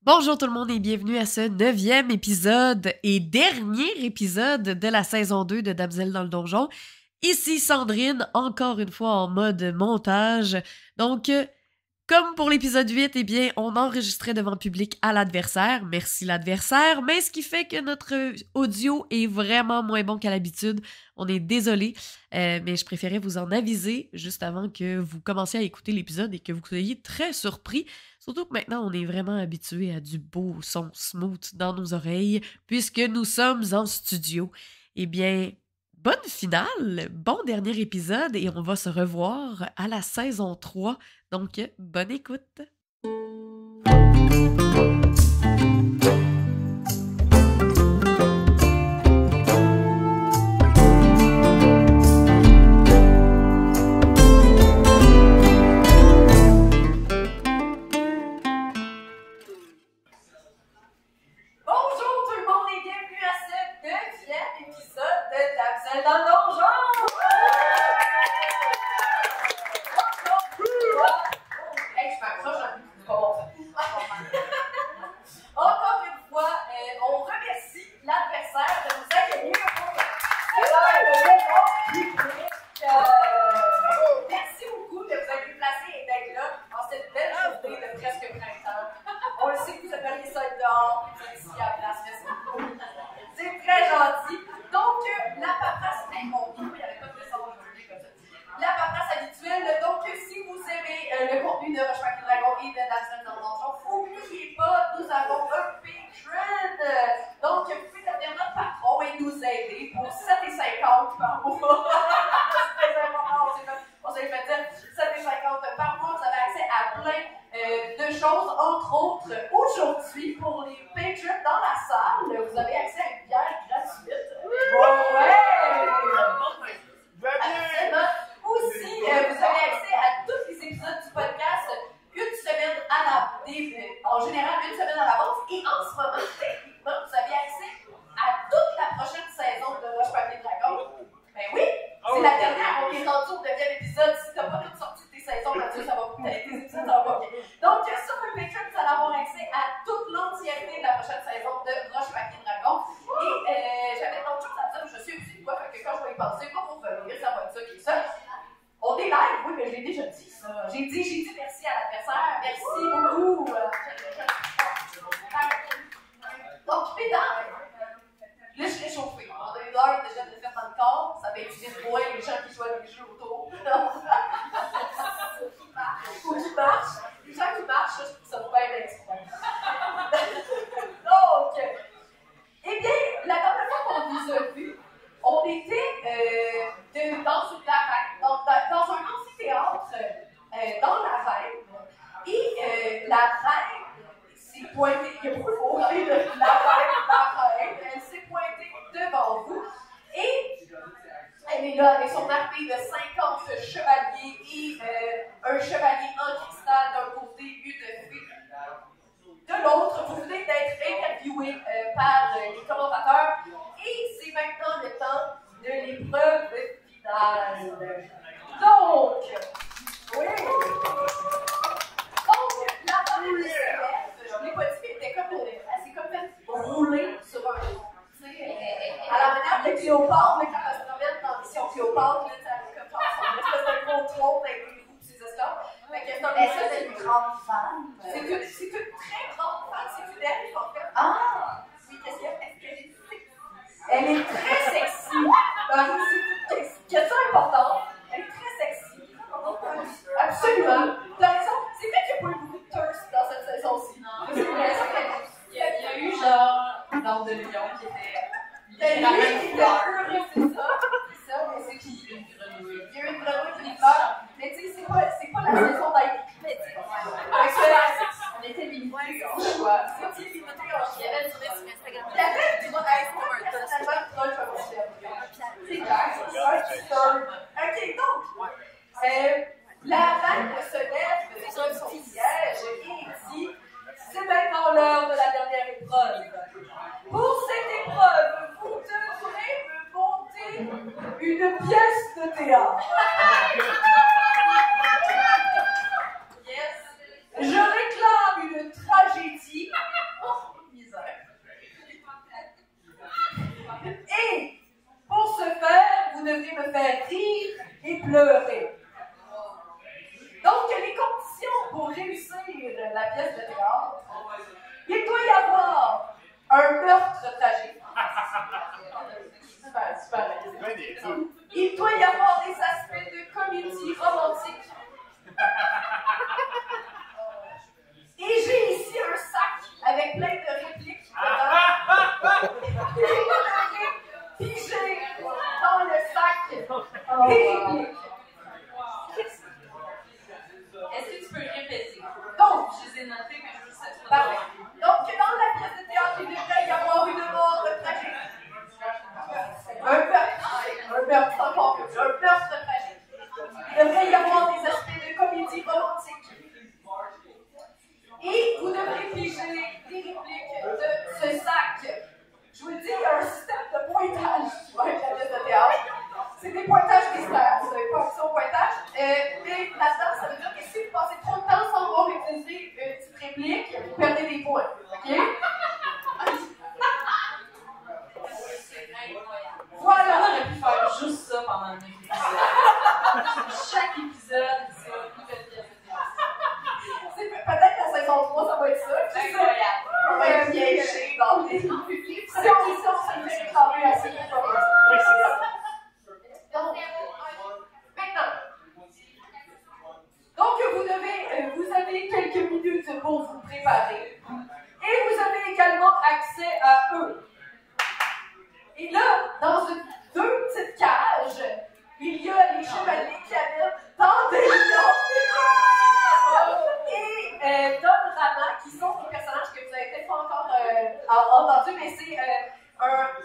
Bonjour tout le monde et bienvenue à ce 9e épisode et dernier épisode de la saison 2 de Damsel dans le donjon. Ici Sandrine, encore une fois en mode montage. Donc, comme pour l'épisode 8, eh bien, on enregistrait devant le public à l'adversaire. Merci l'adversaire, mais ce qui fait que notre audio est vraiment moins bon qu'à l'habitude. On est désolé, mais je préférais vous en aviser juste avant que vous commenciez à écouter l'épisode et que vous soyez très surpris. Surtout que maintenant, on est vraiment habitué à du beau son smooth dans nos oreilles puisque nous sommes en studio. Eh bien, bonne finale, bon dernier épisode et on va se revoir à la saison 3. Donc, bonne écoute! Je réclame une tragédie points. OK? Voilà! On aurait pu faire juste ça pendant 9 épisodes. Chaque épisode, c'est une nouvelle pièce de théâtre. Peut-être la saison 3, ça va être ça. C'est incroyable. On va être piégé dans les publics. Si on se fait réclamer assez, c'est pas vrai. Donc, maintenant. Donc, vous avez quelques minutes pour vous préparer. Et vous avez également accès à eux. Et là, dans deux petites cages, il y a les chevaliers qui habitent dans des lions. Et Don Rama, qui sont des personnages que vous avez peut-être pas encore entendus, mais c'est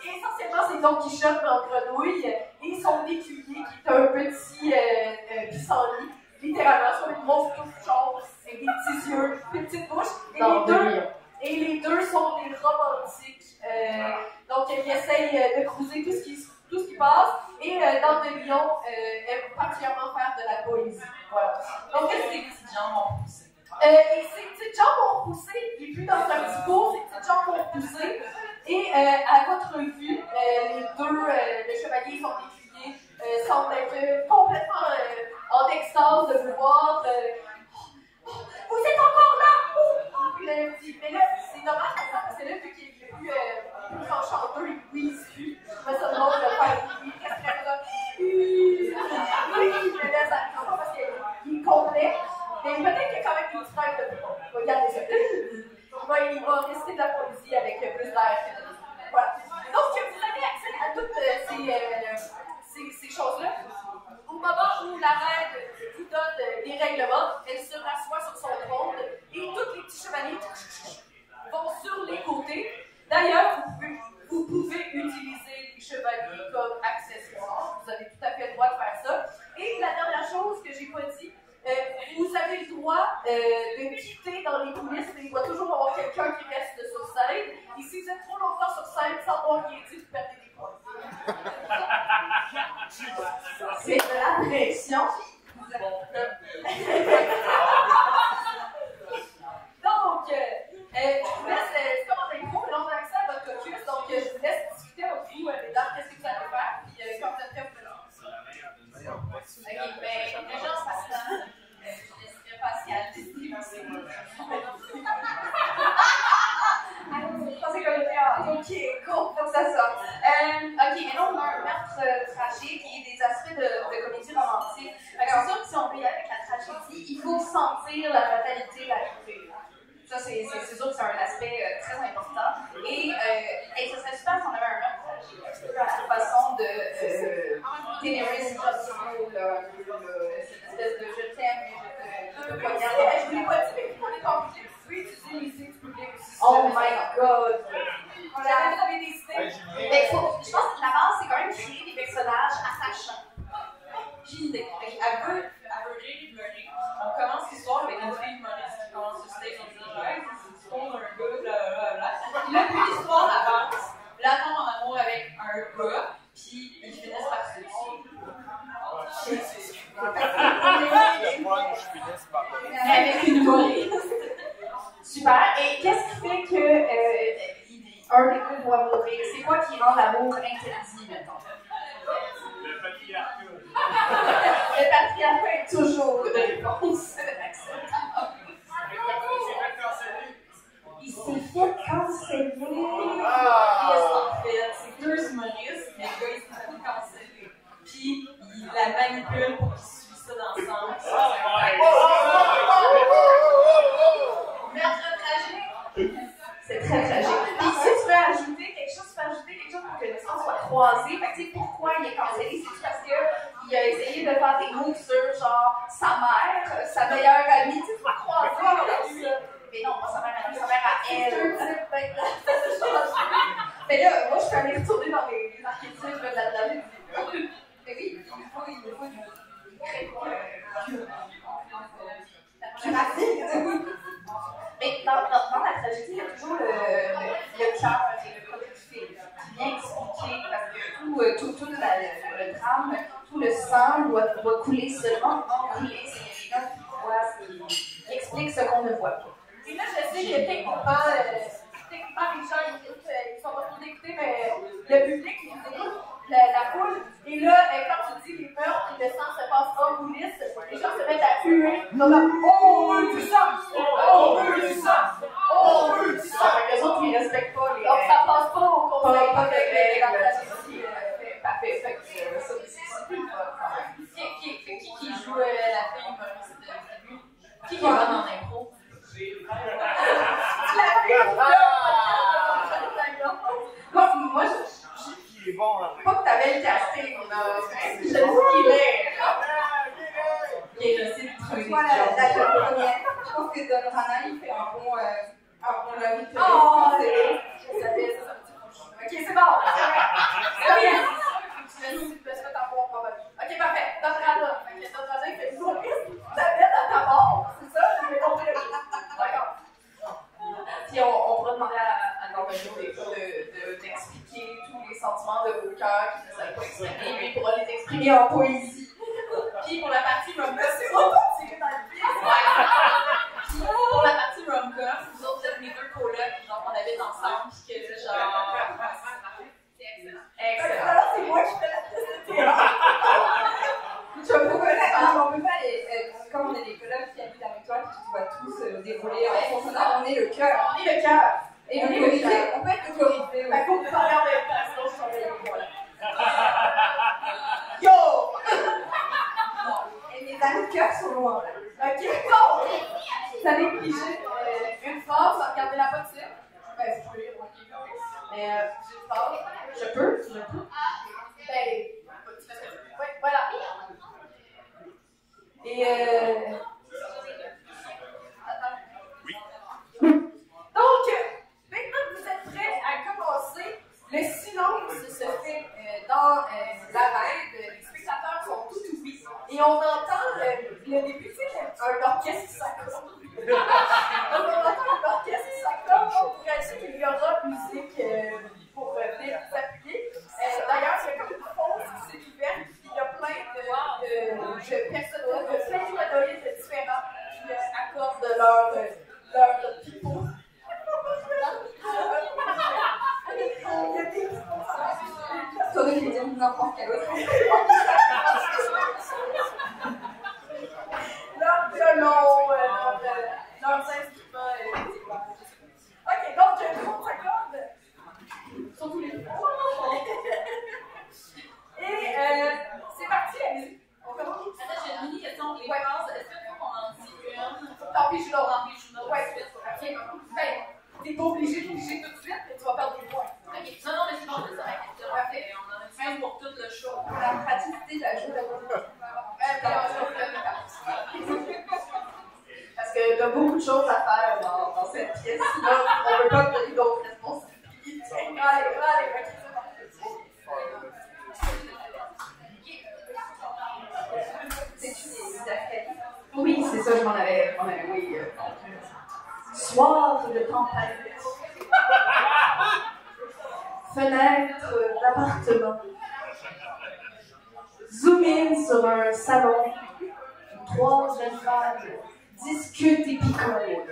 essentiellement c'est Don Quichotte mais en grenouille et son écuyer qui est un petit pissenlit, littéralement sur une grosse touche jaune avec des petits yeux, des petites bouches. Et les deux sont des romantiques. Donc, ils essayent de cruiser tout ce qui passe. Et dans de Lyon, aiment particulièrement faire de la poésie. Voilà. Donc, qu'est-ce que ces petites jambes ont poussé? Et ces petites jambes ont repoussé, il est plus dans un petit pot, ces petites jambes ont repoussé. Et à votre vue, les deux, le chevalier et son écuyer, semblent être complètement en extase de vous voir. Vous êtes encore là! Puis là, il me dit, mais là, c'est dommage comme ça, parce que là, vu qu'il est plus enchanteur, il brise plus. Je me ça drôle de faire oui, qu'est-ce qu'il y a là? Oui, mais là, ça ne pas parce qu'il est complet. Mais peut-être qu'il y a quand même une petite tête de tout. Regardez ça. Il va réciter de la poésie avec plus d'air. Voilà. Donc, vous avez accès à toutes ces choses-là. Au moment où la reine vous donne les règlements, elle se rassoit sur son trône et tous les petits chevaliers vont sur les côtés. D'ailleurs, vous pouvez utiliser les chevaliers comme accessoires. Vous avez tout à fait le droit de faire ça. Et la dernière chose que j'ai pas dit, vous avez le droit de quitter dans les coulisses, mais il doit toujours y avoir quelqu'un qui reste sur scène. Et si vous êtes trop longtemps sur scène sans avoir rien dit, vous perdez des points. C'est de la pression. Donc, je vous laisse, c'est comme en intro, mais là on a accès à votre caucus, donc je vous laisse discuter entre vous, mesdames, qu'est-ce que vous allez faire, puis quand vous êtes prêts, vous pouvez lancer. Ok, ben, déjà en passant, je laisserai Pascal décider aussi. C'est comme le théâtre. Ok, cool, donc ça sort. Ok, maintenant on a un meurtre tragique et des aspects de comédie romantique. C'est sûr que si on veut y aller avec la tragédie, il faut sentir la fatalité d'arriver. Ça, c'est sûr que c'est un aspect très important. Et ça serait super si on avait un meurtre tragique, un peu à la façon de Daenerys cette espèce de je t'aime, mais je te poignarde. Je vous l'ai pas dit, mais pour les conflits, vous pouvez utiliser les signes publics aussi. Oh my god! Vous avez des idées? Mais je pense que la base, c'est quand même créer des personnages attachants. J'ai une idée. Elle veut rire et pleurer. On commence l'histoire avec une fille humoriste qui commence sur stage en disant hey, c'est l'histoire d'un gars, blablabla. Là, puis l'histoire avance. Là, elle tombe en amour avec un gars, puis ils finissent par se tuer. Avec une humoriste. Super. Et qu'est-ce qui fait que un des deux doit mourir? C'est quoi qui rend l'amour interdit, mettons? Le patriarcat. Le patriarcat est toujours une réponse. Il s'est fait canceller. C'est deux humoristes, mais le gars, il s'est fait canceller. Puis, il la manipule pour qu'il suive ça dans le sens. Meurtre tragique. C'est très tragique. Puis, si tu veux ajouter quelque chose, tu peux ajouter quelque chose pour que l'histoire soit croisée. Fait que, tu sais, pourquoi il est cancellé? C'est parce qu'il a essayé de faire des moves sur, genre, sa mère, sa meilleure amie. Tu sais, tu vas croiser avec lui. Mais non, pas sa mère à lui, sa mère à elle. Mais là, moi, je peux aller retourner dans les archétypes de la dame. Mais oui, il faut du mais dans la tragédie, il y a toujours le cœur et le côté du film qui vient expliquer, parce que tout le drame, tout le sang doit couler seulement en coulisses. Il y a des gens qui voient, qui expliquent ce qu'on ne voit pas. Et là, je sais sais que techniquement, les gens, ils sont pas trop écoutés, mais le public, ils écoutent la foule. Et là, quand tu dis les meurtres et le sang se passe en coulisses, les gens se mettent à huer. Comme, on veut du sang! On veut du sang! On veut du sang! Fait que les autres, ils respectent pas les. Donc, ça passe pas au conseil Pas de de la règles. tragédie. Parfait. Fait que ça, c'est plus le fun quand même. Qui joue la fille humoriste de début? Qui est bonne en impro? Moi, Qui est bon en pas que t'avais le casting, je sais qu'il est. Ok, je sais le truc. Moi, la japonais, je pense que Don Rana, il fait un bon lobby de Oh, c'est ça fait ça. Ok, c'est bon. Tu me mettre à voir probablement. Ok, parfait. Don Rana. Don Rana, il fait humoriste. Ta bête à ta mort. C'est ça? Je vais compris. D'accord. Puis on pourrait demander à Normando des fois d'expliquer tous les sentiments de vos cœurs qui ne savent pas exprimer. Lui, il pourra les exprimer en poésie. Puis pour la partie rom-com, C'est bon, c'est dans le pied. Puis pour la partie rom-com, vous autres, vous êtes mes deux colocs, genre on habite ensemble, puis que genre. C'est excellent. Excellent. Alors, c'est moi qui fais la pièce de théâtre. Je peux pas, on peut pas quand on est des colocs qui habitent avec toi, qui doit tout se dérouler en consonance, on est le cœur. On est le cœur. Et le corrigé, on peut être le corrigé. Fait faut que vous parlez en même temps, sinon je suis en train de voir. Yo! Et mes amis de cœur sont loin. Ok, bon! Vous avez pigé une phrase, regardez-la pas dessus. Ben, je peux lire, ok, mais j'ai une phrase. Je peux? Ben, oui, voilà. Et donc, maintenant que vous êtes prêts à commencer, le silence se fait dans l'arène. Les spectateurs sont tout oubliés. Et on entend le début, tu sais, un orchestre qui s'accorde. Donc, on entend un orchestre qui s'accorde pour être sûr qu'il y aura musique pour venir vous appuyer. D'ailleurs, il y a comme une pause qui s'est ouverte, puis il y a plein de personnages, de plein d'humanoïdes différents qui accordent leur pipeau. Toi, je vais dire n'importe quel autre. Leur violon, leurs instruments. Ok, donc tout le monde s'accorde. Surtout les femmes. Et c'est parti la musique. On commence. Attends, j'ai une mini question. Les phrases, est-ce qu'il faut qu'on en dise une? Tant pis, je l'aurai. Tant pis, je l'aurai. Ouais, ok. Ben, t'es pas obligé tout de suite, mais tu vas perdre des points. Ok, non, mais c'est bon, c'est ça. Parfait. On en a une pour tout le show. Pour la praticité de la journée. Parce qu'il y a beaucoup de choses à faire dans cette pièce-là. On ne veut pas donner d'autres responsabilités. Allez, ok, C'est une affaire. oui, c'est ça, je m'en avais, oui. Soir de tempête. Fenêtre d'appartement. Zoom in sur un salon. Trois jeunes femmes discutent et picolent.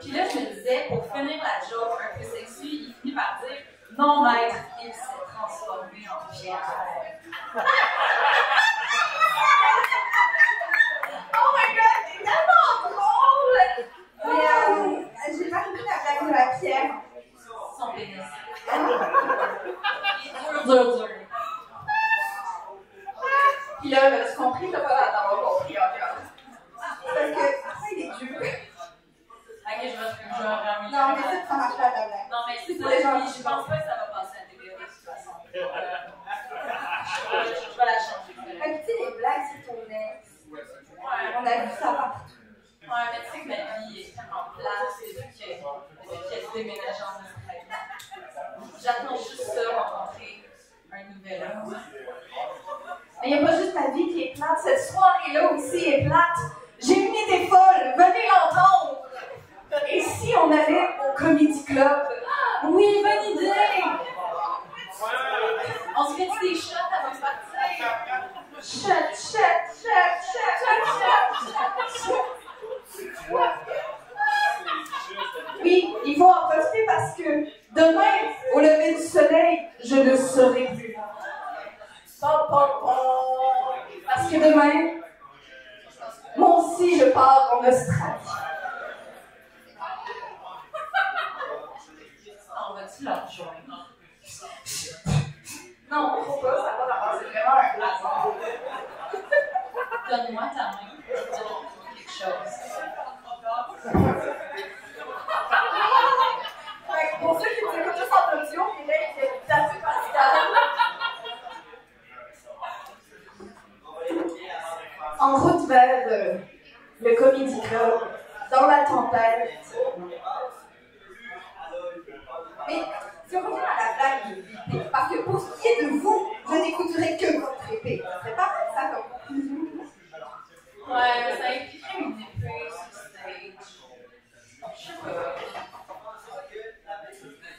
Puis là, je me disais, pour finir la joke un peu sexy, il finit par dire non, maître, il s'est transformé en pierre. Oh my god, c'est tellement drôle! Mais j'ai pas compris la blague de la pierre. Son pénis. Dur. Puis là, as-tu compris? T'as pas l'air d'avoir compris encore. Parce que après, il est dur. Ok, je vais regarder. Non, mais ça marche pas la blague. Non, mais c'est C'est ça, pour les gens puis qui je pense pas que ça va passer à la télé de toute façon. Je vais la changer. Tu sais, les blagues, c'est ton ex. Ouais. On a vu ça partout. Ouais, mais tu sais que ma vie est tellement plate depuis qu'elle se déménage en Australie. J'attends juste ça, rencontrer un nouvel homme. Mais il n'y a pas juste ta vie qui est plate, cette soirée-là aussi est plate. J'ai une idée folle, venez l'entendre. Et si on allait au Comedy Club? Oui, bonne idée! On se fait des shots avant de partir. Shut. puis, il faut en profiter parce que demain, au lever du soleil, je ne serai plus là. Parce que demain, moi aussi, je pars en Australie. On va-tu leur joindre? Non, faut pas, ça n'a pas d'rapport, c'est vraiment un hasard. Donne-moi ta main. Je vais te dire quelque chose. Pour ceux qui nous écoutent juste en audio, il est assez Pascal. En route vers le Comedy Club, dans la tempête. Mais si on revient à la blague de l'épée, parce que pour ce qui est de vous, je n'écouterai que votre épée. C'est pas mal ça comme Ouais, mais ça impliquerait une épée sur le stage. Je sais pas.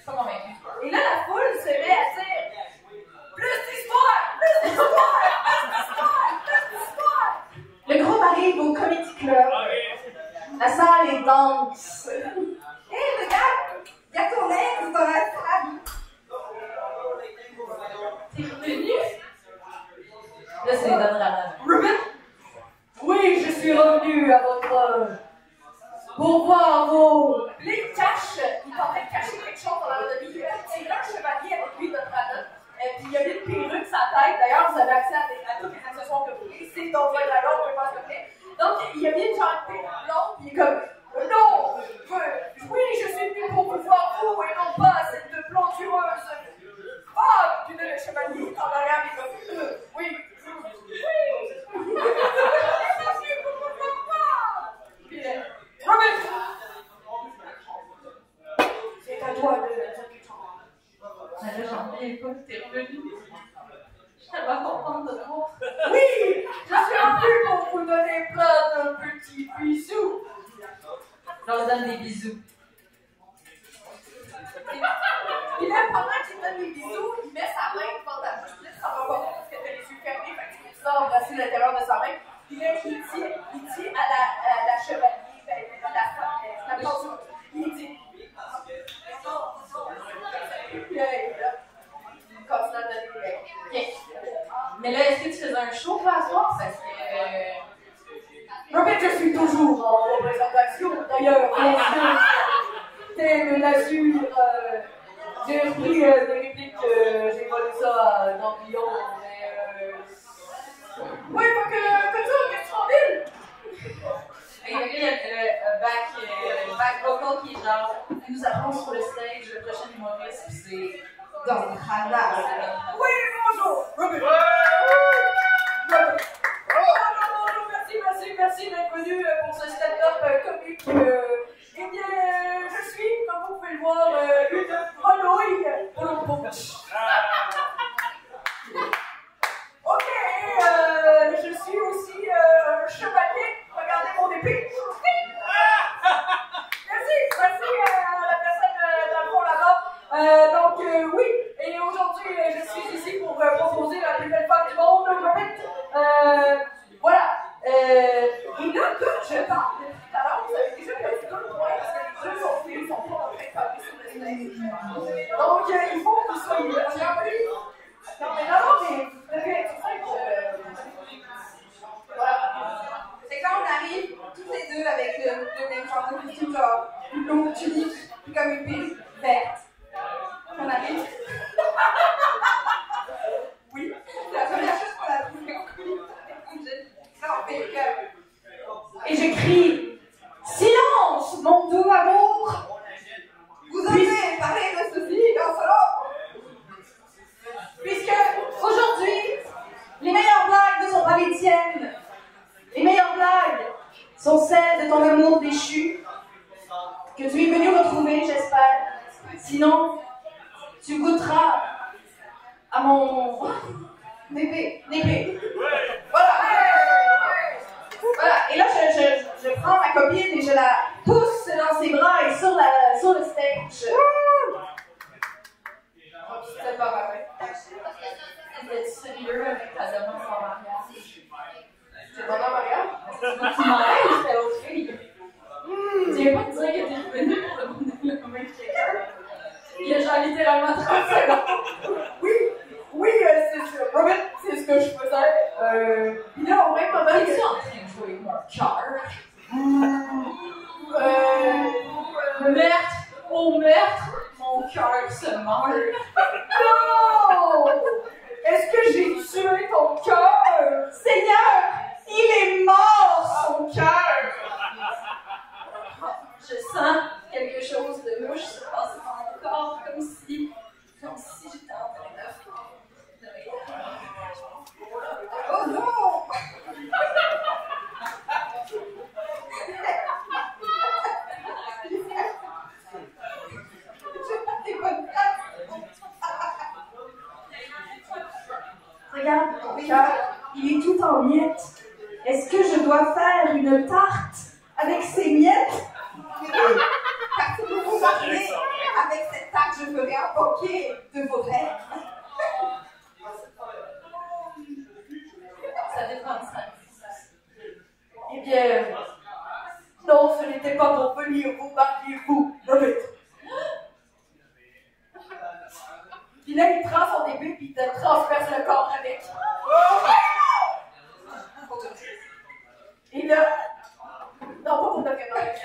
Pas convaincue. Et là, la foule se met à dire plus d'histoire, plus d'histoire, plus d'histoire, plus d'histoire. Le groupe arrive au Comedy Club. La salle est dense. Hé, regarde, il y a ton ex dans la salle. T'es revenu? Là, c'est les donnes la Ruben? Oui, je suis revenu à votre... pour voir vos... Là, il cache, il est en train de cacher quelque chose dans la renommée. Il a tiré un chevalier avec lui de Dragon. Puis il y a une perruque sur sa tête. D'ailleurs, vous avez accès à tous les accessoires que vous voulez. C'est dans un dragon, on peut pas se plaît. Donc, il a mis une genre de perruque blonde, puis il est comme... Non! Oui, je suis venu pour vous voir vous et non pas cette plantureuse. Ah! Puis là, le chevalier est en arrière, il est comme... Oui. Oui. Robin! C'est à toi de dire quelque chose. Mais là, j'en reviens pas que t'es revenu. Je suis tellement contente de te voir. Oui! Je suis revenu pour vous donner plein de petits bisous. Je leur donne des bisous. Puis là, pendant qu'il donne des bisous, il met sa main devant ta bouche. Là, ça va pas bien parce que t'as les yeux fermés, fait que tu peux ça embrasser l'intérieur de sa main. Puis là, il dit à la chevalier, ben, la planture, il dit... Puis là, il continue à donner des... Ok. Mais là, est-ce que tu faisais un show pour la soirée? Parce que. Robert, je suis toujours en représentation. D'ailleurs, bien sûr, tel l'azur, j'ai repris des répliques, j'ai volé ça dans Lyon, mais oui, faut que ça, qu'est-ce qu'on dit? Et là, il y a le back vocal qui est genre, il nous apprend sur le stage, le prochain humoriste, puis c'est Dans le radar. Oui, bonjour! Robert! Merci d'être venu pour ce stand-up comique. Eh bien, je suis, comme vous pouvez le voir, une grenouille pour le punch. Ok, je suis aussi un chevalier. Regardez mon épée. Merci à la personne dans le fond là-bas. Donc, oui, et aujourd'hui, je suis ici pour proposer la plus belle femme du monde, Robert. Voilà. Et là, comme je parle depuis tout à l'heure, vous avez déjà perdu 2 points parce que les jeux sont pas en train de parler sur le stage. Donc, il faut que vous soyez là. Non, mais vous devez être simple. Voilà. C'est quand on arrive tous les deux avec le même genre de costume, genre une longue tunique, puis comme une perruque verte. On arrive. Oui, c'est la première chose qu'on a trouvée en couille. Et je crie silence, mon doux amour. Vous avez parlé de ceci dans ce long. Puisque aujourd'hui, les meilleures blagues ne sont pas les tiennes. Les meilleures blagues sont celles de ton amour déchu, que tu es venu retrouver, j'espère. Sinon, tu goûteras à mon épée. Voilà. Voilà. Et là, je prends ma copine et je la pousse dans ses bras et sur le stage. C'est pas vrai. C'était sérieux avec ta demande en mariage. C'est pas ma mariage? Tu m'enlèves, c'était l'autre fille. Tu viens pas te dire que t'es revenu pour le bonheur. genre littéralement 30 secondes. Oui, c'est ça. Robin, c'est ce que je faisais. Puis là, au même moment, Es-tu en train de jouer avec mon cœur? Meurtre, mon cœur se meurt. Non! Est-ce que j'ai tué ton cœur? Seigneur, il est mort, son cœur! Je sens quelque chose de louche se passer dans mon corps, comme si j'étais en train de Oh non! J'ai pas de place. Regarde, mon cœur, il est tout en miettes. Est-ce que je dois faire une tarte avec ces miettes? Car si vous vous mariez avec cette tarte, je ferai un bouquet de vos rêves. Ça dépend de ça. Eh bien, non, ce n'était pas pour venir vous marier, vous, Robert. Puis là, il prend son épée puis il te transperce le corps avec. Et là, non, pas pour de vrai.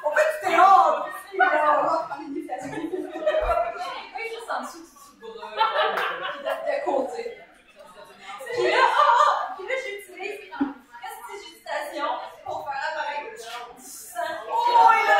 En fait, c'était hors ici, là. On va prendre une initiative. Oui, juste en dessous du de côté. Puis là, j'utilise une prestidigitation pour faire apparaître du sang. Oh, il a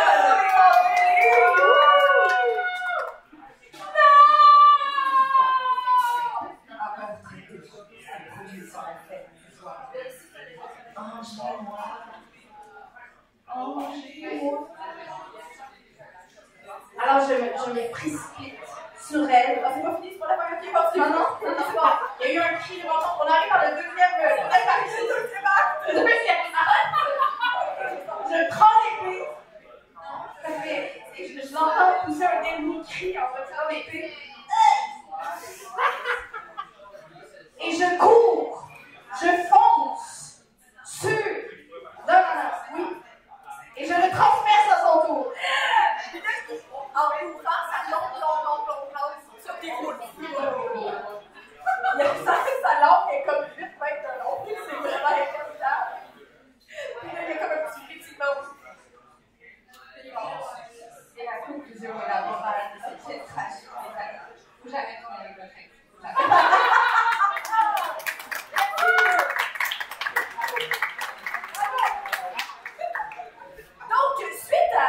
Alors, je me précipite sur elle. Ah, c'est pas fini, c'est pas la première qui est partie. Non, c'est bon. Il y a eu un cri de mensonge. On arrive à le deuxième acte. Je prends l'épée. Ça fait. Je l'entends pousser un dernier cri en retirant l'épée. Et je cours. Je fonce sur. Non, oui. Et je le transperce à son tour. En courant, ça longe sur des roues. Sa langue est comme 8 mètres de long. C'est vraiment incroyable. Puis là, il y a comme un petit frétillement aussi. Et la conclusion est la morale de cette pièce tragique. Faut jamais tourner avec le train. Donc, suite à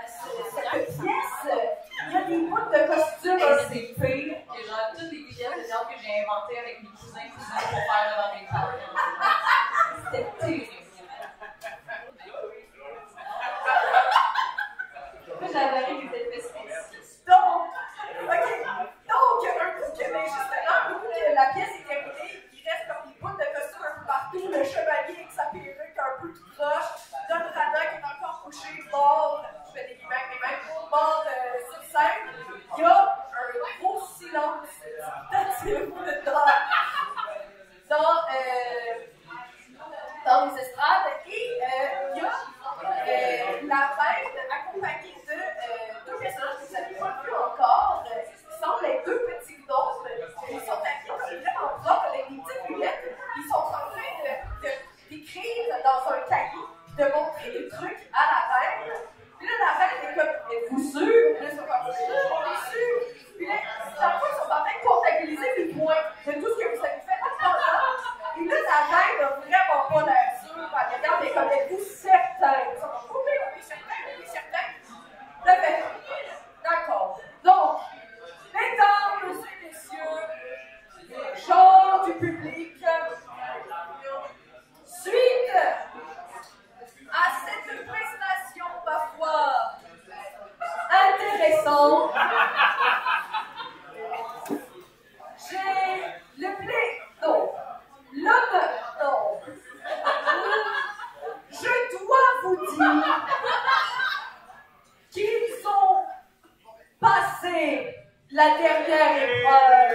cette pièce, il y a des bouts de costume. C'est pire que genre toutes les pièces de théâtre que j'ai inventées avec mes cousins pour faire devant mes parents. C'était terrible. Moi, j'adorais les effets spéciaux. Donc, un coup que, la pièce est terminée, il reste comme des bouts de costume un peu partout. Le chevalier avec sa perruque un peu tout proche. Don Rada qui est encore couché, mort, je fais des guillemets, mort sur scène. Il y a un gros silence dans les estrades. Et il y a la reine accompagnée de deux personnages que vous n'avez pas vus encore, qui semblent être deux petits gnomes. Ils sont habillés comme vraiment propres avec des petites lunettes. Ils sont en train d'écrire dans un cahier et de montrer des trucs à la reine. Puis là, la reine est comme, êtes-vous sûrs? Puis là, ils sont comme, on est sûrs. Puis là, chaque fois, ils sont en train de comptabiliser les points de tout ce que vous avez fait. Et là, la reine n'a vraiment pas l'air sûre. Elle regarde et comme, êtes-vous certains? Ils sont comme, oui, on est certains. Là, ben, d'accord. Donc, mesdames, messieurs, les gens du public, suite à cette prestation, ma foi, intéressante, j'ai le l'honneur, je dois vous dire qu'ils ont passé la dernière épreuve.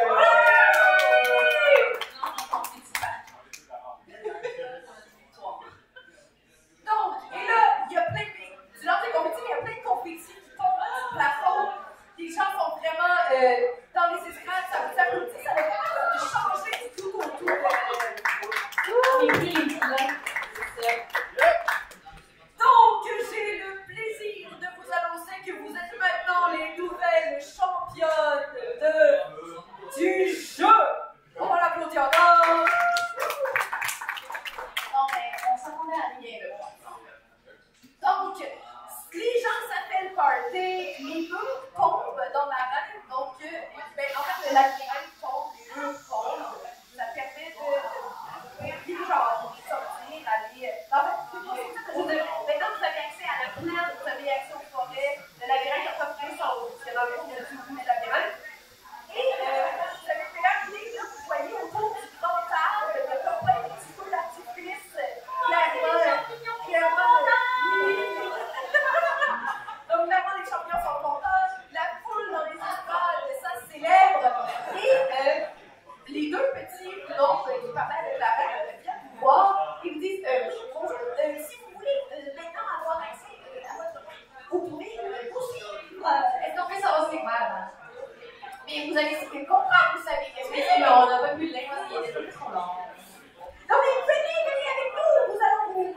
Donc, et là, il y a plein de... Du lendemain compétitif, il y a plein de compétitions les murs tombent dans l'arène, donc en fait, le labyrinthe tombe, les murs tombent. Ça permet de genre, sortir, aller. En fait, maintenant vous avez accès à la plaine, vous avez accès aux forêts, le labyrinthe a pas pris son haut, parce que dans le fond, il y a tout le labyrinthe. Et vous avez fait là, vous voyez autour du grand arbre, il y a comme plein de petits feux d'artifice, clairement. Donc, vraiment, les champions sont contents, la foule dans les estrades, ça célèbre. Et les deux petits qui parlaient avec la reine viennent vous voir et vous disent bonjour, si vous voulez maintenant avoir accès à votre. Vous pouvez aussi. Est-ce qu'on peut savoir c'est quoi, là? Mais vous allez comprendre, vous savez qu'est-ce que c'est. On n'a pas pu l'expliquer, les trucs sont longs. Non, mais venez avec nous, nous allons vous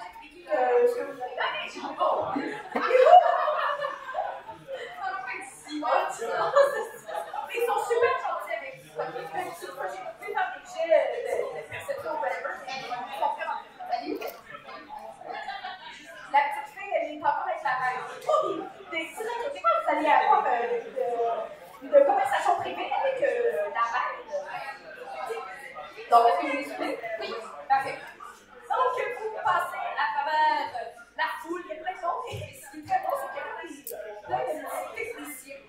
expliquer ce que vous avez gagné. Et vous? Ils sont super gentils avec vous. J'ai pu faire des jets de perception ou whatever. Ils sont vraiment salut. La petite fille, elle est encore avec la reine. Trop bien. C'est quoi, vous allez avoir une conversation privée avec la reine? Donc, est-ce que je vous explique? Oui, parfait. Donc, vous passez à travers la foule, il y a plein de monde. Et ce qui est très bon, c'est qu'il y a des techniciens,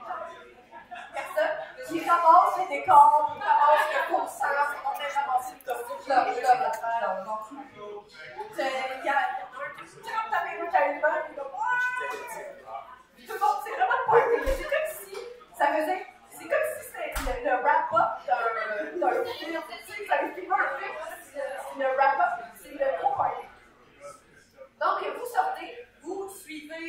personne qui ramassent les décors, qui ramassent le concert, qui vont même ramasser le costume. Il y a un qui rentre avec un calumet, il va tout le monde, c'est vraiment le party. C'est comme si ça faisait. C'est comme si c'était le wrap-up d'un film. Tu sais, vous avez filmé un film, le wrap-up, c'est le gros party. Donc, vous sortez, vous suivez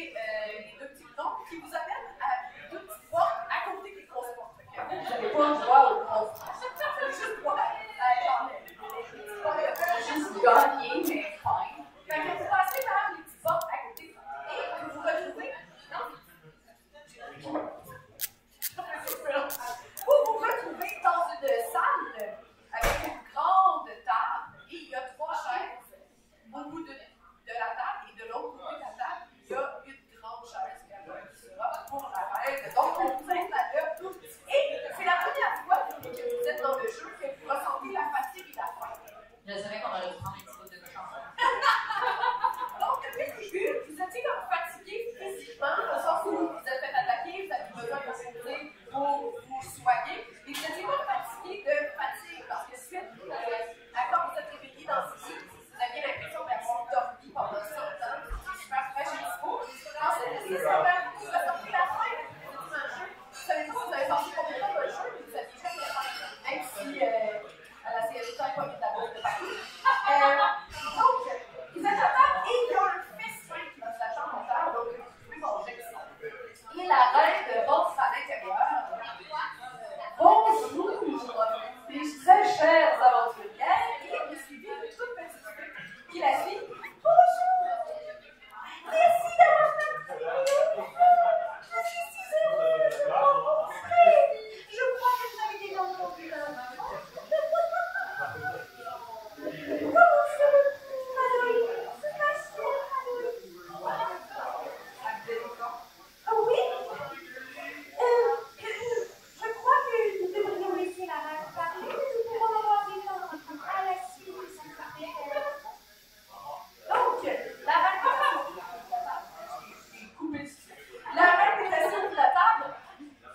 les deux petits boutons qui vous amènent à deux petites portes à côté des grosses portes. Vous n'avez pas le droit aux grosses portes. Vous avez juste le droit à juste gagner, mais fine. Fait que vous passez par les petites portes à côté et vous vous retrouvez. Vous vous retrouvez dans une salle avec une grande table et il y a 3 chaises au bout de la table et de l'autre côté de la table, il y a une grande chaise qui sera pour la reine. Donc, on vous installe tout. Et c'est la première fois que vous êtes dans le jeu que vous ressentez la fatigue et la faim. Je savais qu'on aurait dû prendre un petit peu de chanson. Donc, depuis le début, vous étiez comme fatigué physiquement, dans le sens où vous êtes fait attaquer, vous avez besoin de reposer pour vous soigner. Et vous n'étiez pas fatigué de fatigue, parce que suite à quand vous êtes réveillé dans ce lit, vous aviez l'impression d'avoir dormi pendant 100 ans. C'est super fraîche et dispo. Ensuite, ça va sortir la fin de un jeu. Vous savez pas, vous avez pensé combien de temps le jeu, mais vous aviez jamais la fin. Même si à la CST, pas mis d'abord de partout. Donc, vous êtes à table et il y a un festin qui vous attend en table, donc vous pouvez manger. Et la reine rentre à l'intérieur. Bonjour, mes très chères aventurières, et vous suivez une toute petite fille qui la suit. Bonjour! Merci d'avoir participé. Je suis si heureuse de vous rencontrer. Je crois que vous avez déjà entendu la maman. Comment ça, Marie? C'est ma soeur, Marie. Ah oui? Je crois que nous devrions laisser la reine parler, mais nous pourrons avoir des temps à la suite de son parler. Donc, la reine est assise à la table.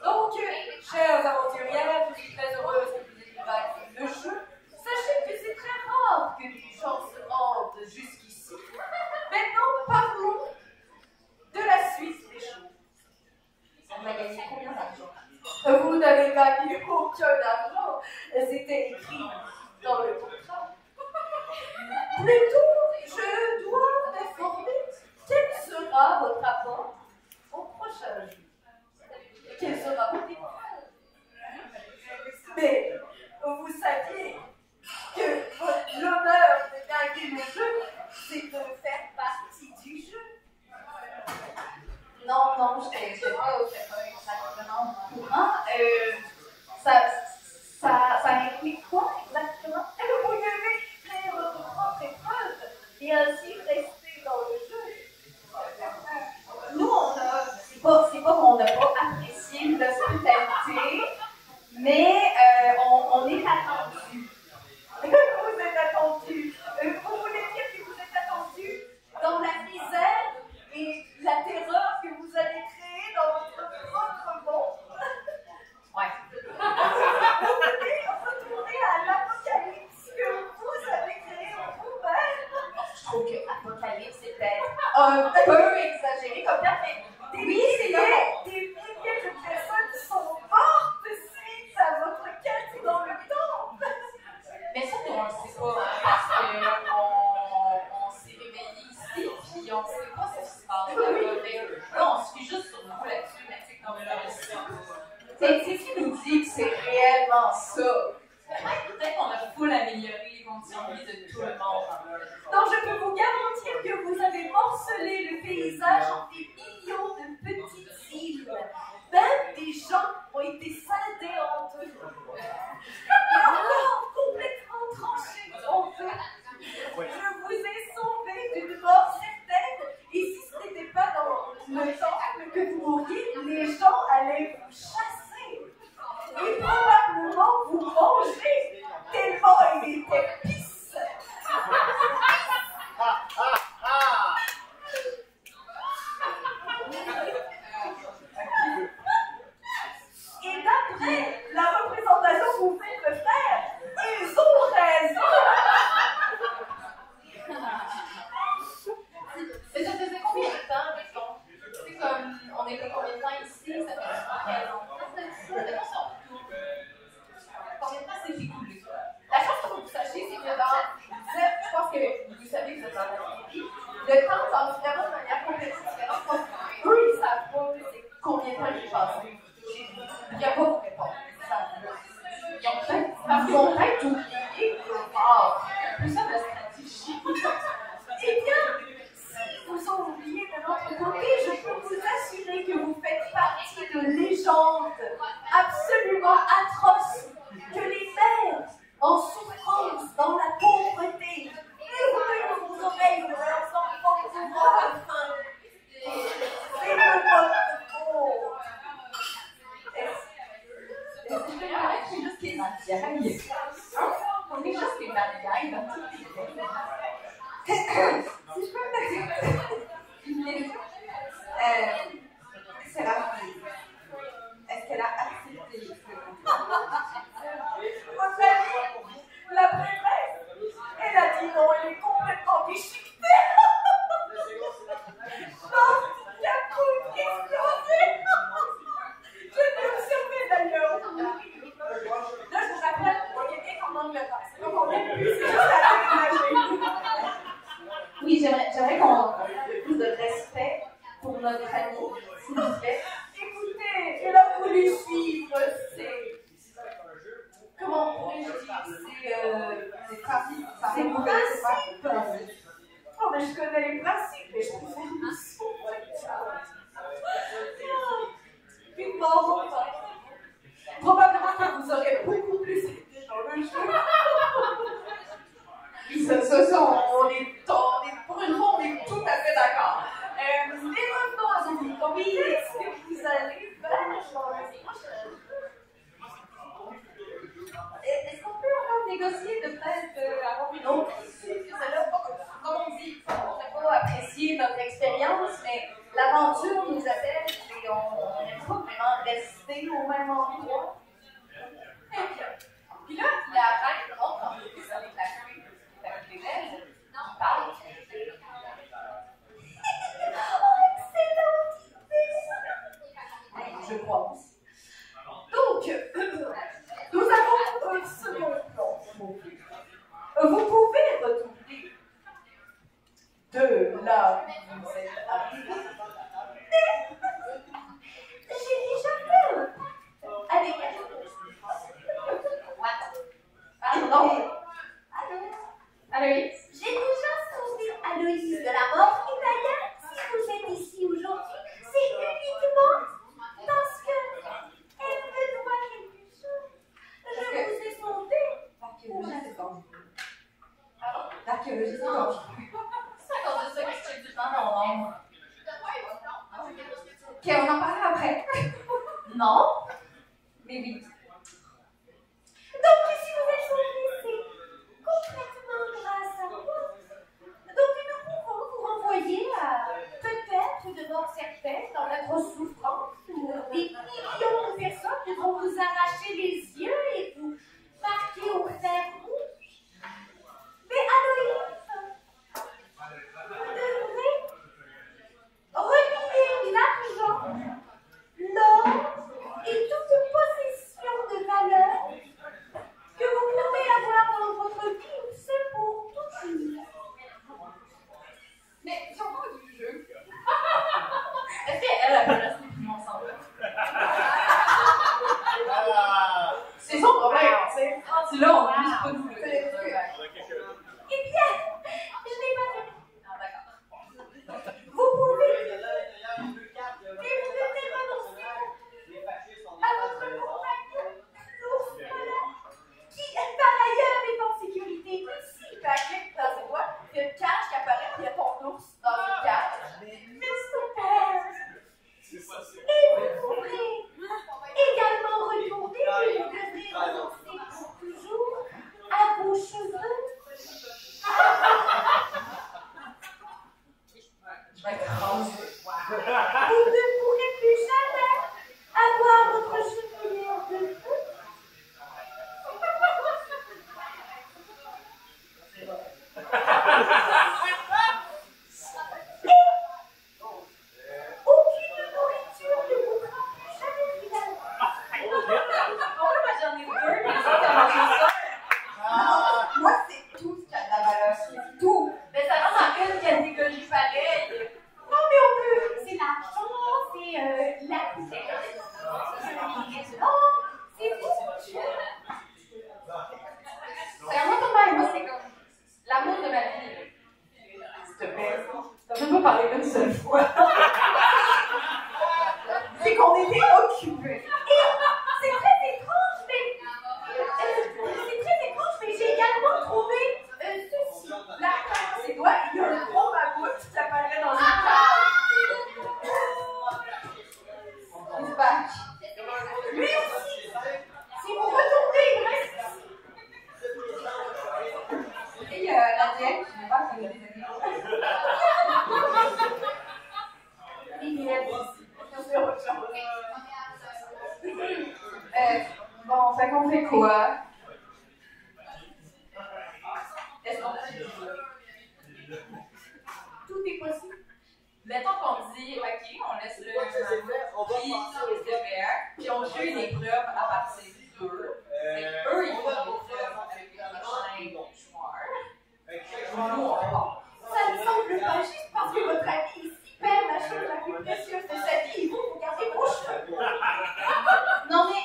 Donc, chères aventurières, je suis très heureuse que vous ayez vaincu le jeu. Sachez que c'est très rare que des gens se rendent jusqu'ici. Maintenant, parlons de la suite des choses. On va gagner combien d'argent? Vous n'avez gagné aucun argent. C'était écrit dans le contrat. Plutôt, je dois m'informer quel sera votre apport au prochain jeu. Quel sera votre étoile? Mais vous saviez que l'honneur de gagner le jeu, c'est de faire partie du jeu. Non, je n'étais pas exactement au courant. Ça implique quoi exactement? Vous devez créer votre propre épreuve et ainsi rester dans le jeu. Nous, on a peu exagéré comme terme, mais des milliers de personnes sont mortes suite à votre quête dans le temple. Mais ça, nous, on le sait pas, parce qu'on s'est réveillé ici, puis on sait pas ce qui se passe là. Là, on se fie juste sur nous là-dessus, mais tu sais, comme là, C'est qui nous dit que c'est réellement ça? peut-être qu'on a full amélioré les conditions de vie de tout le monde. Donc, je peux vous garantir que vous avez morcelé le paysage en des millions de petites îles. Même des gens ont été scindés en deux. Et encore complètement tranchés en deux. Je vous ai sauvé d'une mort certaine. Et si ce n'était pas dans le temple que vous mouriez, les gens allaient vous chasser. Et probablement vous manger. Tellement il était pisse. Et d'après la représentation que vous faites me faire, ils ont raison. Mais ça faisait combien de temps, mettons? C'est comme, on était combien de temps ici? Ça fait longtemps. Combien de temps s'est écoulé? La chose que vous sachiez, c'est que je pense que vous savez que vous êtes en Amérique, le temps passe vraiment de manière complètement différente. Donc, eux, ils ne savent pas c'est combien de temps j'ai passé. Il n'y a pas de réponse. Ils vont peut-être oublier Plus ça de la stratégie. Eh bien, si vous ont oublié de notre côté, je peux vous assurer que vous faites partie de légendes absolument atroces, que les mères en souffrance dans la pauvreté hurlent vos oreilles de leurs enfants pour voir la faim. C'est de votre faute. C'est juste les batailles. On est juste les batailles dans toutes les Si je peux me c'est la fille. Est-ce qu'elle a accepté le Votre amie, la prêtresse, elle a dit non, elle est complètement déchiquetée. Non, la poule qui explosée. Je l'ai observé d'ailleurs. Là, je vous rappelle, vous voyez bien qu'en Angleterre, c'est pas qu'on est plus, c'est juste à déménager. Oui, j'aimerais qu'on ait plus de respect pour notre amie, s'il vous plaît. Écoutez, elle a voulu suivre comment pourrais-je dire, c'est principes. C'est principes. Oh, mais je connais les principes, mais je préfère le son. Une mort au pas. Probablement que vous aurez beaucoup plus été dans le jeu. Pour une fois, on est tout à fait d'accord. Et revenons à nos vies. Donc, qu'est-ce que vous allez faire dans le prochain? Est-ce qu'on peut encore négocier de peut-être avoir une autre issue que celle-là? Comme on dit, on n'a pas apprécié notre expérience, mais l'aventure nous appelle et on n'aime pas vraiment rester au même endroit. Puis là, la reine rentre en plus avec la fille, avec les belles, qui parle. Excellente idée! Je crois aussi. Donc, nous avons un second plan. Vous pouvez retourner de là où vous êtes arrivé. Mais j'ai déjà fait un pacte avec elle. Pardon. Aloïs? J'ai déjà sauvé Aloïs de la mort. Et d'ailleurs, si vous êtes ici aujourd'hui, c'est uniquement parce qu'elle me doit quelque chose. Je vous ai sauvé. L'archéologie, c'est dangereux. Pardon? L'archéologie, c'est dangereux. C'est à cause de ça que je suis du temps dans l'ombre. Ok, on en parlera après. Non? Mais oui. Donc, si vous êtes sauvé, c'est complètement grâce à moi. Donc, nous pouvons vous renvoyer à peut-être de mort certaine dans notre souffrance, où des millions de personnes vont vous arracher les yeux et vous marquer au fer rouge. Mais Aloïs, vous devrez elle peut rester plus ensemble. C'est son problème, tu sais. C'est là, on n'use pas nous le dire. Eh bien, je n'ai pas fini. Ah, d'accord. Vous pouvez et vous devez renoncer à votre compagnon, l'ours polar, qui par ailleurs est en sécurité ici. Fait que dans ses doigts, il y a une cage qui apparaît, puis il y a ton ours dans une cage. Mr. Bear. Et vous pourrez également retourner et vous devrez renoncer pour toujours à vos cheveux. Je vais être rose. Vous ne pourrez plus jamais avoir votre chevelure de feu. Aucune nourriture ne vous fera plus jamais finalement. Pourquoi moi j'en ai deux, mais ça, t'as mangé ça? Moi, c'est tout ce qui a de la valeur. C'est tout. Mais ça rentre dans quelle catégorie pareille? Non, mais on peut. C'est l'argent, c'est la couleur, c'est tout. C'est moi ton père, moi c'est comme l'amour de ma vie. S'il te plaît. T'as même pas parlé une seule fois. C'est qu'on était occupés. C'est très étrange, mais j'ai également trouvé ceci. Là, c'est toi, il y a un gros mammouth qui apparaît dans une cage. He's back. Lui aussi. Si vous retournez, il reste ici. Et la vieille, je sais pas si elle a des amis. Il est Bon, fait qu'on fait quoi? Est-ce qu'on fait tout est possible. Mettons qu'on dit, ok, on laisse le puis le CPR, puis on joue une épreuve à partir d'eux. Eux, ils font l'épreuve avec les prochains joueurs. Nous, on part. Ça ne semble pas juste parce que votre ami ici perd la chose la plus précieuse de sa vie et vous gardez vos cheveux. Non, mais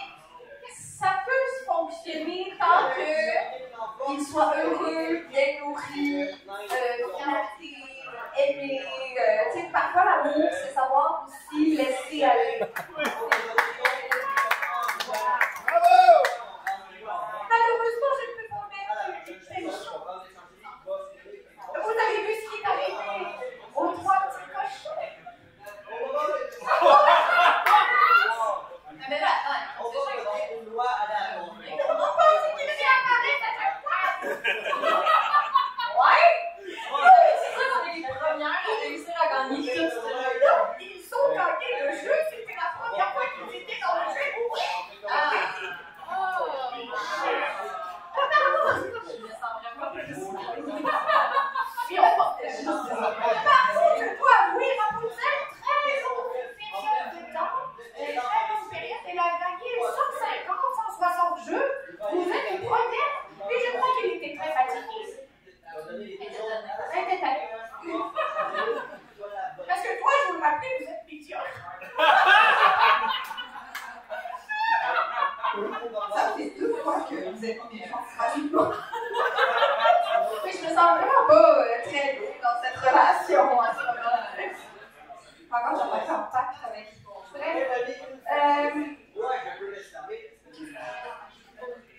ça peut fonctionner tant qu'ils soient heureux, bien nourris, flattés, aimés. Tu sais, parfois, l'amour, c'est savoir aussi laisser aller. Malheureusement, je ne peux pas mettre une telle chose. Vous avez vu ce qui est arrivé aux trois petits cochons? Mais là, attends, On pense qu'il réapparaît à chaque fois. ouais? C'est ça qu'on est les premières à réussir à gagner tout ce jeu-là. Ils ont gagné le jeu, c'était la première fois qu'ils étaient dans le jeu. Je me sens vraiment plus. Et on portait juste ça. Par contre, je dois avouer, Rapunzel, très longue période de temps, très longue période, elle a gagné 150, 160 jeux. Vous êtes les premières, mais je crois qu'elle était très fatiguée. Elle était allée. Parce que toi, je vous le rappelle, vous êtes médiocre. Ça fait 2 fois que vous êtes méchants, franchement. Mais je me sens vraiment pas Très bien dans cette relation à ce moment-là. Par contre, j'aimerais faire pacte avec Fred.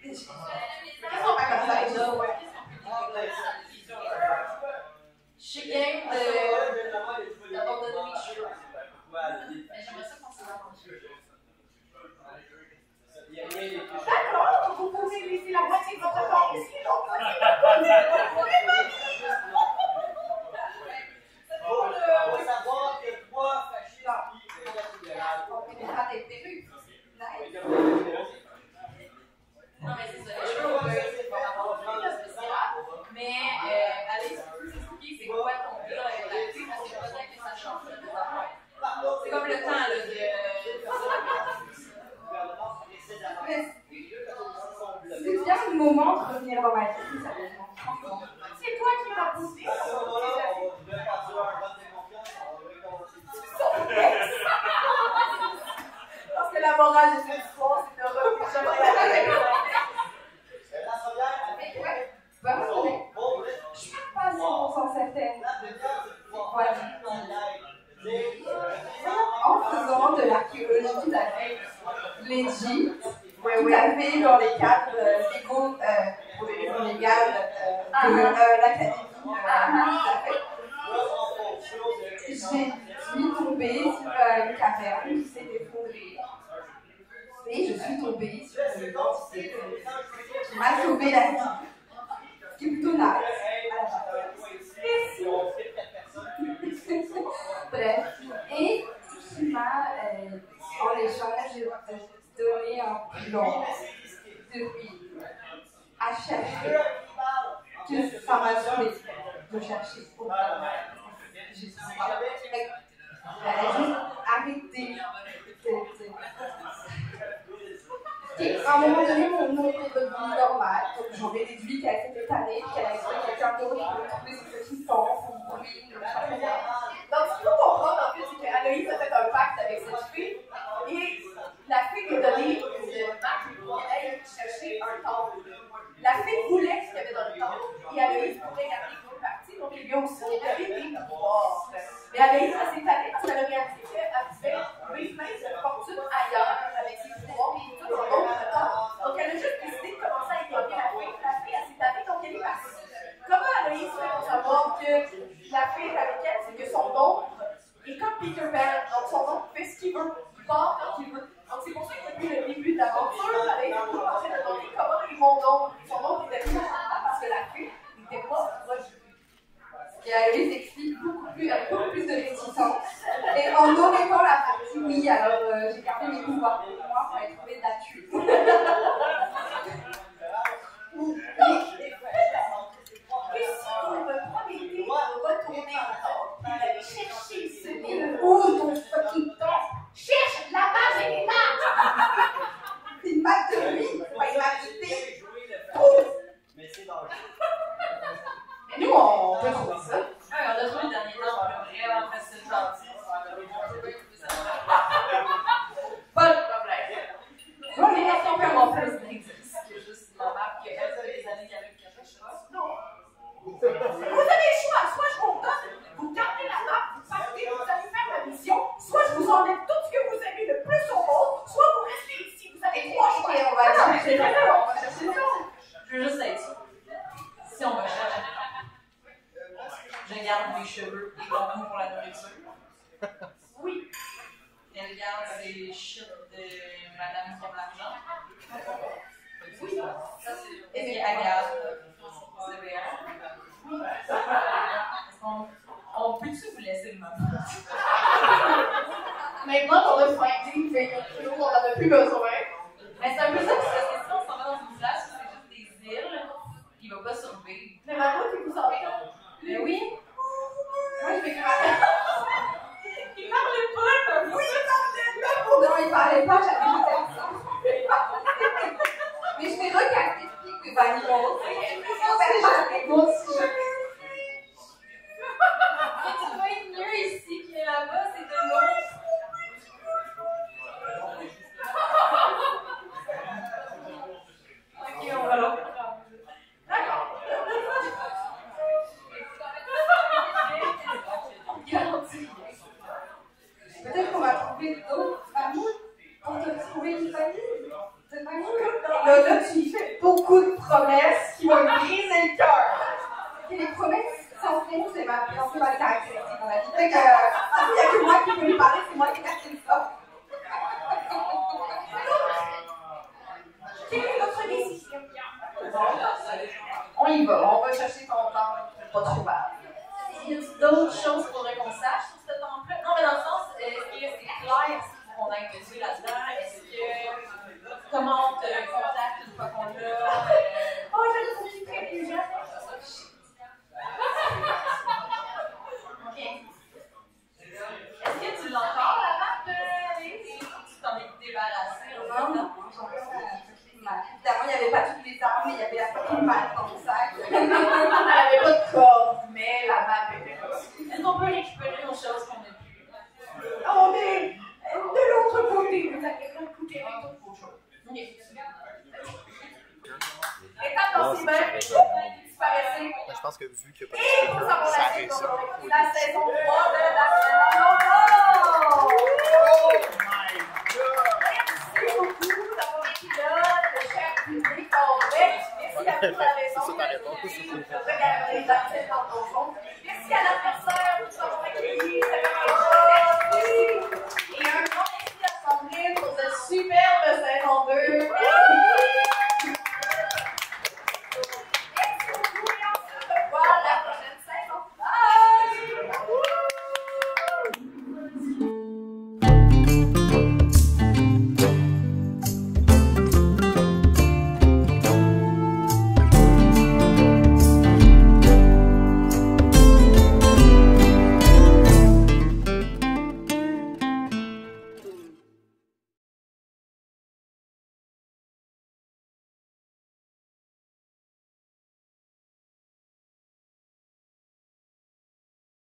Qu'est-ce qu'on fait comme ça, déjà? Je suis game d'abandonner mes cheveux. Mais j'aimerais ça qu'on se rapproche. D'accord, vous pouvez laisser la moitié de votre corps ici, l'autre moitié de votre corps. On va savoir que 3 fascistes On pénétrera tes perruques. Nice. Non, mais c'est ça. Les cheveux, c'est pas avoir de spécial. Mais allez expliquer c'est quoi ton gars avec la fille, parce que peut-être que ça change de affaires. C'est comme le temps là, C'est bien le moment de revenir romantique, sérieusement. C'est toi qui m'as poussé. À ce moment-là, on va faire un vote de confiance, on va recommencer. Son ex. la morale de cette histoire, c'est de revenir jamais à la Je suis pas 100% certaine. Voilà. En faisant de l'archéologie tout à fait legit, tout à fait dans les cadres légaux pour les raisons légales de l'académie, tout à fait. J'ai dû tomber sur une caverne qui s'est effondrée. Et je suis tombée sur une identité qui m'a sauvé la vie. Ce qui est plutôt nice. Bref. Et qui m'a, en échange, donné un plan depuis à chercher. Que ça m'a saoulé de chercher pour moi. Je suis pas. Elle a juste arrêté. Et à un moment donné, mon nom est devenu normal. Donc j'en ai déduit qu'elle s'était tannée, qu'elle avait trouvé quelqu'un d'autre pour trouver ses petits sens, son bruit, le chapeau. Donc, ce qu'il faut comprendre, en fait, c'est qu'Anaïs a fait un pacte avec cette fille, et la fille lui a donné le pacte pour qu'elle aille chercher un temple. La fille voulait ce qu'il y avait dans le temple, et Anaïs pourrait garder une partie, donc il lui a aussi donné des pouvoirs. Mais Anaïs, elle s'est tannée parce qu'elle a réalisé qu'elle pouvait trouver plein de fortune ailleurs, avec ses pouvoirs, et tout dans d'autres temps. Donc, elle a juste décidé de commencer à éclairer la fille, elle s'est tannée, donc elle est partie. Comment Anaïs fait pour savoir que la fille est avec elle, c'est que son ombre est comme Peter Pan, donc son ombre fait ce qu'il veut, il part quand il veut. Donc c'est pour ça que depuis le début de l'aventure, Anaïs est toujours en train de demander comment est mon ombre. Son ombre était plus important parce que la fille n'était pas proche. Et Anaïs explique avec beaucoup plus de réticence. Et en omettant la partie oui, alors j'ai gardé mes pouvoirs pour moi pour aller trouver de la tuile. Et si vous me promettez de retourner en temps et d'aller chercher ce livre, Où ton fucking temps? cherche la base et les marques! C'est une bague de lui, c'est pas une bague de thé. Mais c'est dangereux. Mais nous, on peut trouver ça. Ouais, on a trouvé le dernier temps, on a vraiment facile de sortir. Pas de problème. Moi, les gens sont comme en plus. C'est juste la map qu'elle fait des années qu'elle a cachée, je sais pas. Non. Vous avez le choix. Soit je vous donne, vous gardez la map, vous partez, vous allez faire la mission. Soit je vous enlève tout ce que vous avez le plus au monde. Soit vous restez ici. Vous avez trois choix. Ok, on va chercher ça. On va chercher ça. Je veux juste être sûr. Si on va chercher, je garde mes cheveux et mon goût pour la nourriture. Oui. Elle garde ses chutes de Madame comme l'argent. Oui. Et puis elle garde c'est bien. On peut-tu vous laisser le moment? Maintenant qu'on a findé 20 kilos, on n'en a plus besoin. Mais c'est un peu ça, parce que si on s'en va dans une place où c'est juste des îles, il va pas survivre. Mais maintenant que vous sortez. Mais oui! Moi, je vais craquer. Il parlait pas, comme Oui, Non, il parlait pas, j'avais juste dit ça. Mais je vais regarder ce que va dire. Moi aussi, je tu vas être mieux ici que là-bas, c'est de l'eau. Ok, on va l'autre. D'accord. Peut-être qu'on va trouver d'autres familles pour te trouver une famille. Là, tu fais beaucoup de promesses qui vont me briser le cœur. Et les promesses sans fin, c'est ma caractéristique dans la vie. Fait que, il n'y a que moi qui peux lui parler, c'est moi qui ai acheté ça. Quelle est votre décision? On y va, on va chercher ton temps, pas trouvable. Il y a d'autres choses qu'il faudrait qu'on sache sur ce temple-là? Non, mais dans le sens, est-ce que c'est clair qu'on a introduit là-dedans? Est-ce que. Comment on te contacte une fois qu'on l'a? Oh, je le suis très déjà. Ok. Est-ce que tu l'as encore, la map, Alice? Tu t'en es débarrassé? Non, évidemment, il n'y avait pas toutes les armes, mais il y avait la fucking balle dans le sac. Elle n'avait pas de corde, mais la map était là. Est-ce qu'on peut récupérer nos choses qu'on a pu? Oh, mais de l'autre côté, vous avez écouté pense que vu qu'il n'y a pas de Et pour speaker, savoir ça la arrête suite, ça. on va écouter la saison 3 de la